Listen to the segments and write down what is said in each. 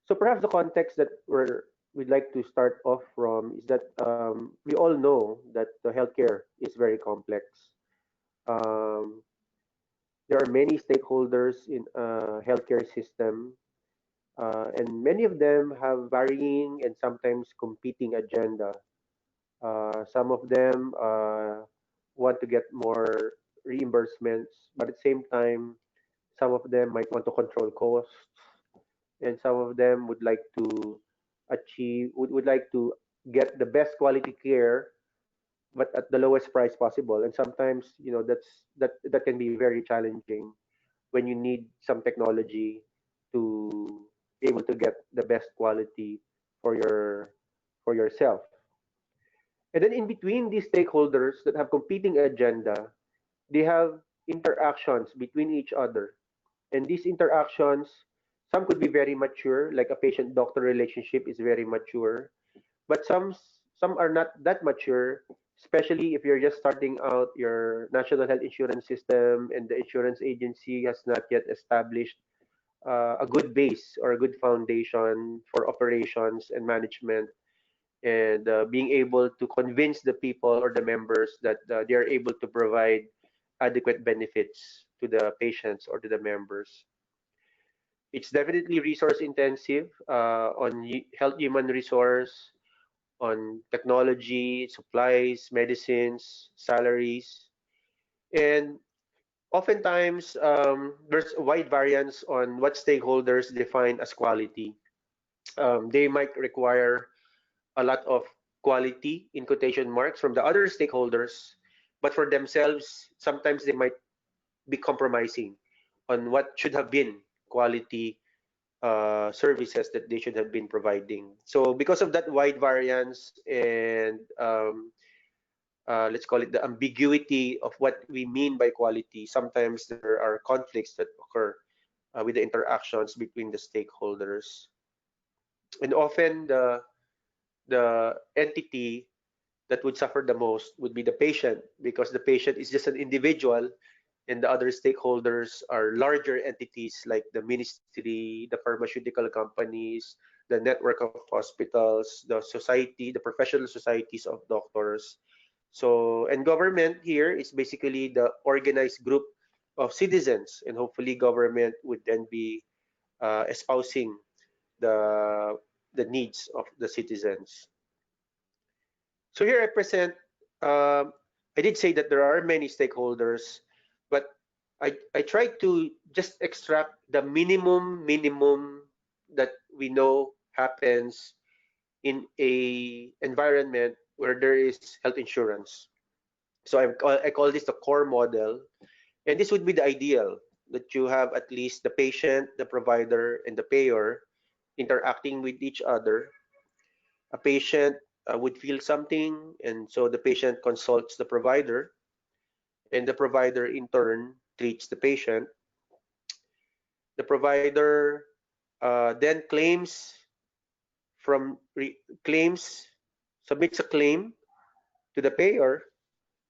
So perhaps the context that we'd like to start off from is that we all know that the healthcare is very complex. Um, there are many stakeholders in a healthcare system, and many of them have varying and sometimes competing agenda. Some of them want to get more reimbursements, but at the same time, some of them might want to control costs, and some of them would like to would like to get the best quality care, but at the lowest price possible. And sometimes, that can be very challenging when you need some technology to be able to get the best quality for yourself. And then in between these stakeholders that have competing agenda, they have interactions between each other. And these interactions, some could be very mature, like a patient-doctor relationship is very mature, but some are not that mature, especially if you're just starting out your national health insurance system and the insurance agency has not yet established a good base or a good foundation for operations and management, and being able to convince the people or the members that they are able to provide adequate benefits to the patients or to the members. It's definitely resource intensive on health human resource, on technology, supplies, medicines, salaries, and oftentimes there's a wide variance on what stakeholders define as quality. They might require a lot of quality in quotation marks from the other stakeholders, but for themselves, sometimes they might be compromising on what should have been quality services that they should have been providing. So because of that wide variance and let's call it the ambiguity of what we mean by quality, sometimes there are conflicts that occur with the interactions between the stakeholders. And often the entity that would suffer the most would be the patient, because the patient is just an individual and the other stakeholders are larger entities like the ministry, the pharmaceutical companies, the network of hospitals, the society, the professional societies of doctors. So, and government here is basically the organized group of citizens, and hopefully government would then be espousing the needs of the citizens. So here I present, I did say that there are many stakeholders, but I tried to just extract the minimum that we know happens in a environment where there is health insurance. So I call this the core model, and this would be the ideal, that you have at least the patient, the provider, and the payer interacting with each other. A patient would feel something, and so the patient consults the provider, and the provider in turn treats the patient. The provider then from claims submits a claim to the payer,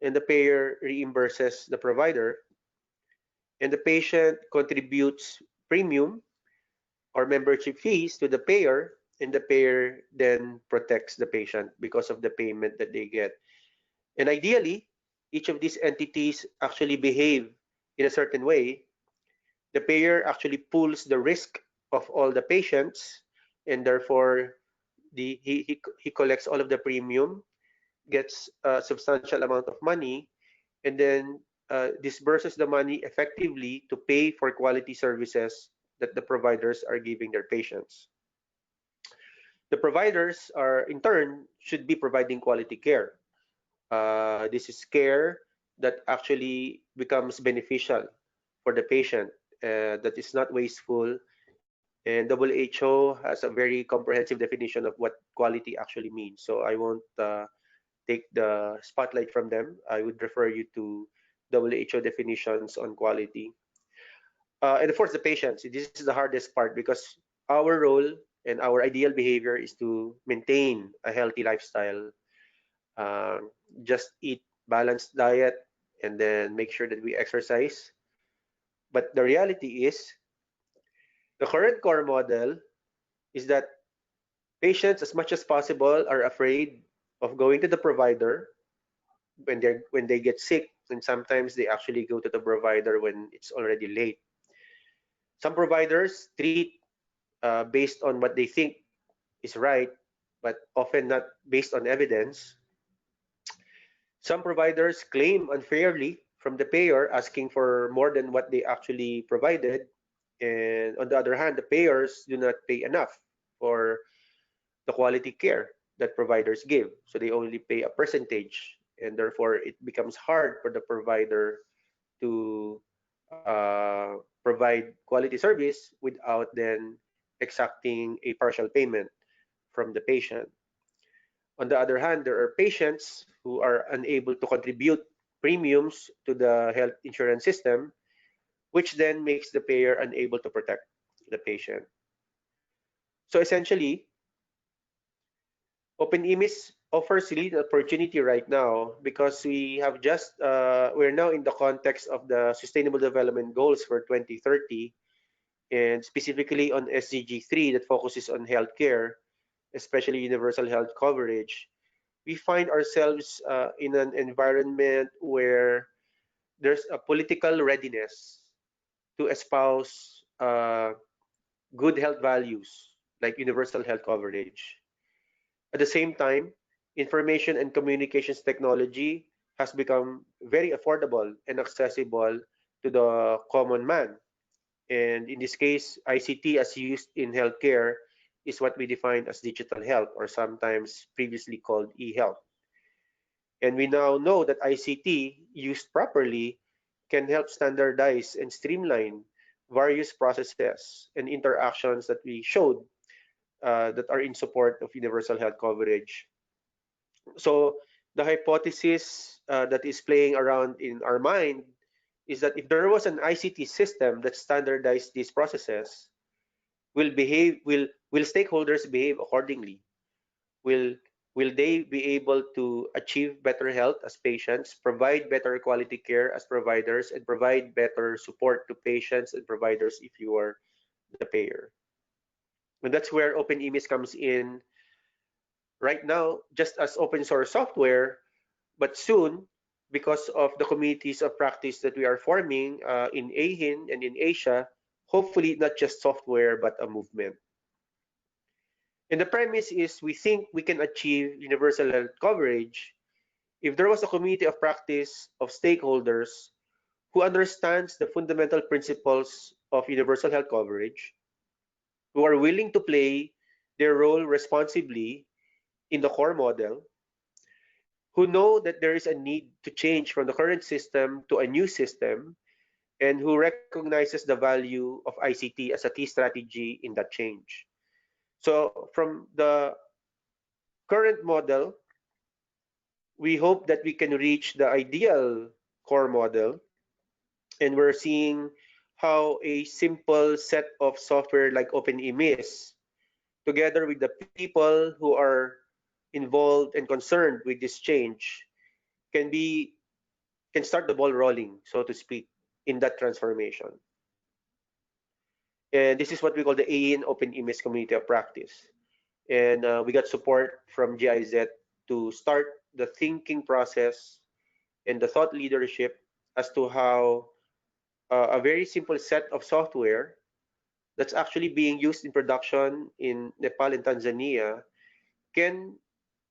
and the payer reimburses the provider, and the patient contributes premium or membership fees to the payer, and the payer then protects the patient because of the payment that they get. And ideally, each of these entities actually behave in a certain way. The payer actually pools the risk of all the patients, and therefore he collects all of the premium, gets a substantial amount of money, and then disburses the money effectively to pay for quality services that the providers are giving their patients. The providers are, in turn, should be providing quality care. This is care that actually becomes beneficial for the patient, that is not wasteful. And WHO has a very comprehensive definition of what quality actually means. So I won't take the spotlight from them. I would refer you to WHO definitions on quality. And of course, the patients. This is the hardest part, because our role and our ideal behavior is to maintain a healthy lifestyle, uh, just eat balanced diet, and then make sure that we exercise. But the reality is, the current core model is that patients, as much as possible, are afraid of going to the provider when they get sick, and sometimes they actually go to the provider when it's already late. Some providers treat based on what they think is right, but often not based on evidence. Some providers claim unfairly from the payer, asking for more than what they actually provided. And on the other hand, the payers do not pay enough for the quality care that providers give. So they only pay a percentage, and therefore it becomes hard for the provider to provide quality service without then exacting a partial payment from the patient. On the other hand, there are patients who are unable to contribute premiums to the health insurance system, which then makes the payer unable to protect the patient. So essentially, OpenIMIS offers really the opportunity right now because we're now in the context of the Sustainable Development Goals for 2030, and specifically on SDG 3 that focuses on healthcare, especially universal health coverage. We find ourselves in an environment where there's a political readiness to espouse good health values like universal health coverage. At the same time, information and communications technology has become very affordable and accessible to the common man. And in this case, ICT as used in healthcare is what we define as digital health, or sometimes previously called e-health. And we now know that ICT used properly can help standardize and streamline various processes and interactions that we showed that are in support of universal health coverage. So the hypothesis that is playing around in our mind is that if there was an ICT system that standardized these processes, will stakeholders behave accordingly? Will will they be able to achieve better health as patients, provide better quality care as providers, and provide better support to patients and providers if you are the payer? And that's where OpenIMIS comes in right now, just as open source software, but soon, because of the communities of practice that we are forming in AeHIN and in Asia, hopefully not just software, but a movement. And the premise is we think we can achieve universal health coverage if there was a community of practice of stakeholders who understands the fundamental principles of universal health coverage, who are willing to play their role responsibly in the core model, who know that there is a need to change from the current system to a new system, and who recognizes the value of ICT as a key strategy in that change. So from the current model, we hope that we can reach the ideal core model, and we're seeing how a simple set of software like OpenIMIS, together with the people who are involved and concerned with this change, can start the ball rolling, so to speak, in that transformation. And this is what we call the AeHIN OpenIMIS community of practice. And we got support from GIZ to start the thinking process and the thought leadership as to how a very simple set of software that's actually being used in production in Nepal and Tanzania can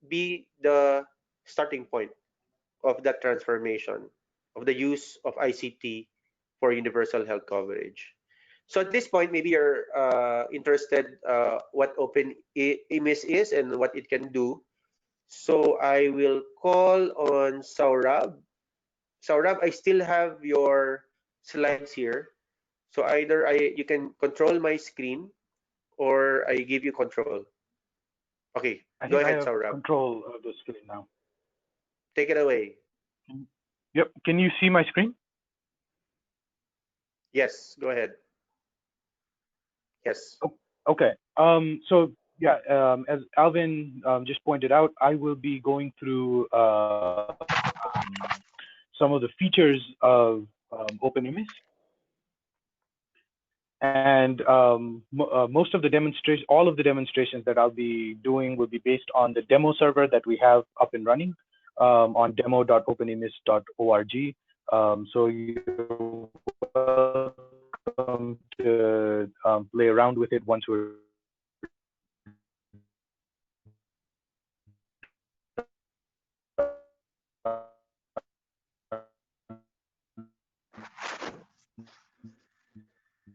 be the starting point of that transformation of the use of ICT for universal health coverage. So at this point, maybe you're interested what OpenIMIS is and what it can do. So I will call on Saurabh. Saurabh, I still have your slides here. So either you can control my screen or I give you control. Okay, go ahead, I have Saurabh. control of the screen now. Take it away. Yep. Can you see my screen? Yes, go ahead. Yes. Okay. So yeah, as Alvin just pointed out, I will be going through some of the features of OpenIMIS. And most of the demonstration, all of the demonstrations that I'll be doing will be based on the demo server that we have up and running on demo.openimis.org. So you're welcome to play around with it once we're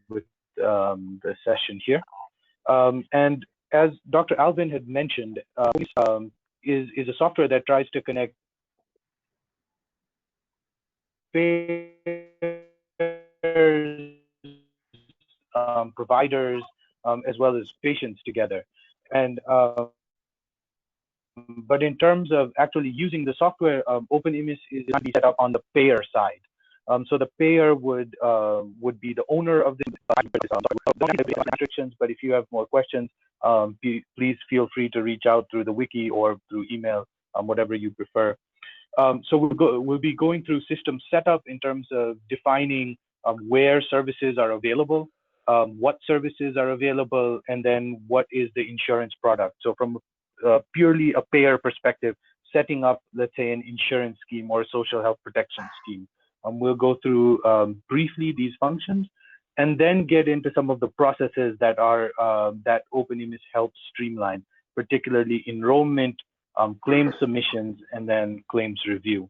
with the session here. And as Dr. Alvin had mentioned, is a software that tries to connect payers, providers, as well as patients together. And but in terms of actually using the software, OpenIMIS is going to be set up on the payer side. So the payer would be the owner of the restrictions. But if you have more questions, please feel free to reach out through the wiki or through email, whatever you prefer. So we'll be going through system setup in terms of defining where services are available, what services are available, and then what is the insurance product. So from purely a payer perspective, setting up, let's say, an insurance scheme or a social health protection scheme. We'll go through briefly these functions, and then get into some of the processes that are that OpenIMIS helps streamline, particularly enrollment, claim submissions, and then claims review.